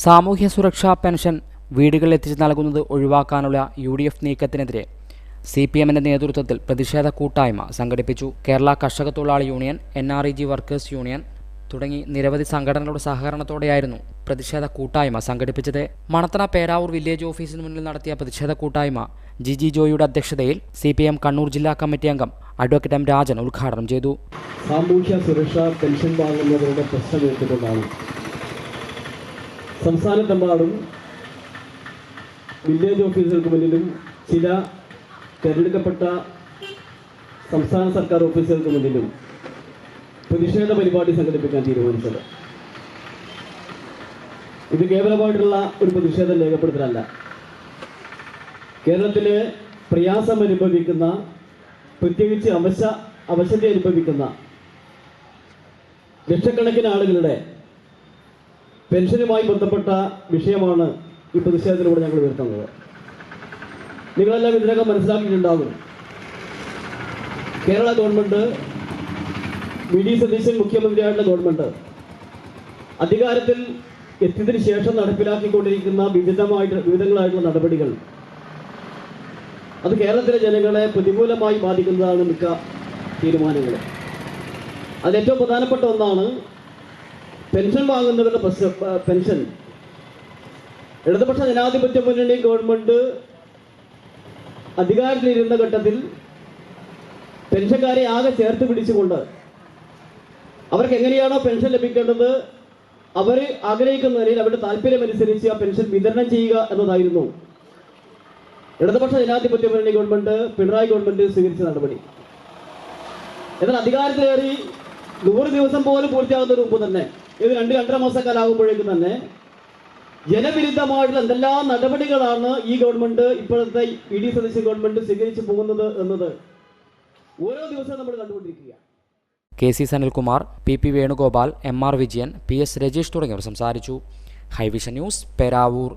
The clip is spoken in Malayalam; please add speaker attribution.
Speaker 1: സാമൂഹ്യ സുരക്ഷാ പെൻഷൻ വീടുകളിൽ എത്തിച്ച് നൽകുന്നത് ഒഴിവാക്കാനുള്ള UDF നീക്കത്തിനെതിരെ CPMന്റെ നേതൃത്വത്തിൽ പ്രതിഷേധ കൂട്ടായ്മ സംഘടിപ്പിച്ചു. കേരള കർഷക തൊഴിലാളി യൂണിയൻ, NREG വർക്കേഴ്സ് യൂണിയൻ തുടങ്ങി നിരവധി സംഘടനകളുടെ സഹകരണത്തോടെയായിരുന്നു പ്രതിഷേധ കൂട്ടായ്മ സംഘടിപ്പിച്ചത്. മണത്തണ പേരാവൂർ വില്ലേജ് ഓഫീസിന് മുന്നിൽ നടത്തിയ പ്രതിഷേധ കൂട്ടായ്മ ജിജി ജോയിയുടെ അധ്യക്ഷതയിൽ CPM കണ്ണൂർ ജില്ലാ കമ്മിറ്റി അംഗം അഡ്വക്കേറ്റ് M രാജൻ ഉദ്ഘാടനം ചെയ്തു.
Speaker 2: സാമൂഹ്യ സുരക്ഷാ പെൻഷൻ വാങ്ങുന്നവരുടെ പ്രശ്നം ഏറ്റുകൊണ്ടാണ് സംസ്ഥാനത്തെമ്പാടും വില്ലേജ് ഓഫീസുകൾക്ക് മുന്നിലും ചില തിരഞ്ഞെടുക്കപ്പെട്ട സംസ്ഥാന സർക്കാർ ഓഫീസുകൾക്ക് മുന്നിലും പ്രതിഷേധ പരിപാടി സംഘടിപ്പിക്കാൻ തീരുമാനിച്ചത്. ഇത് കേവലമായിട്ടുള്ള ഒരു പ്രതിഷേധം രേഖപ്പെടുത്തലല്ല. കേരളത്തിലെ പ്രയാസം അനുഭവിക്കുന്ന, പ്രത്യേകിച്ച് അവശത അനുഭവിക്കുന്ന ലക്ഷക്കണക്കിന് ആളുകളുടെ പെൻഷനുമായി ബന്ധപ്പെട്ട വിഷയമാണ് ഈ പ്രതിഷേധത്തിലൂടെ ഞങ്ങൾ ഉയർത്തുന്നത്. നിങ്ങളെല്ലാം ഇതിനകം മനസ്സിലാക്കിയിട്ടുണ്ടാകും. കേരള ഗവൺമെന്റ്, VD സതീശൻ മുഖ്യമന്ത്രിയായിട്ടുള്ള ഗവൺമെന്റ് അധികാരത്തിൽ എത്തിയതിനു ശേഷം നടപ്പിലാക്കിക്കൊണ്ടിരിക്കുന്ന വിവിധങ്ങളായിട്ടുള്ള നടപടികൾ അത് കേരളത്തിലെ ജനങ്ങളെ പ്രതികൂലമായി ബാധിക്കുന്നതാണ് മിക്ക തീരുമാനങ്ങൾ. അതിലേറ്റവും പ്രധാനപ്പെട്ട ഒന്നാണ് പെൻഷൻ വാങ്ങുന്നവരുടെ പെൻഷൻ. ഇടതുപക്ഷ ജനാധിപത്യ മുന്നണി ഗവൺമെന്റ് അധികാരത്തിലിരുന്ന ഘട്ടത്തിൽ പെൻഷൻകാരെ ആകെ ചേർത്ത് പിടിച്ചുകൊണ്ട് അവർക്ക് എങ്ങനെയാണോ പെൻഷൻ ലഭിക്കേണ്ടത് അവർ ആഗ്രഹിക്കുന്ന നിലയിൽ അവരുടെ താല്പര്യമനുസരിച്ച് ആ പെൻഷൻ വിതരണം ചെയ്യുക എന്നതായിരുന്നു ഇടതുപക്ഷ ജനാധിപത്യ മുന്നണി ഗവൺമെന്റ്, പിണറായി ഗവൺമെന്റ് സ്വീകരിച്ച നടപടി. എന്നാൽ അധികാരത്തിലേറി 100 ദിവസം പോലും പൂർത്തിയാകുന്നതിന് മുമ്പ് തന്നെ, ഇത് 2-2.5 മാസക്കാലാകുമ്പോഴേക്കും തന്നെ ജനവിരുദ്ധമായിട്ടുള്ള എന്തെല്ലാം നടപടികളാണ് ഈ ഗവൺമെന്റ്, ഇപ്പോഴത്തെ VD സതീശൻ ഗവൺമെന്റ് സ്വീകരിച്ചു പോകുന്നത് എന്നത് ഓരോ ദിവസവും നമ്മൾ കണ്ടുകൊണ്ടിരിക്കുക.
Speaker 1: KC Sanilkumar, PP Venugopal, MR Vijayan, PS Rajesh തുടങ്ങിയവർ സംസാരിച്ചു. ഹൈവിഷൻ ന്യൂസ്, പേരാവൂർ.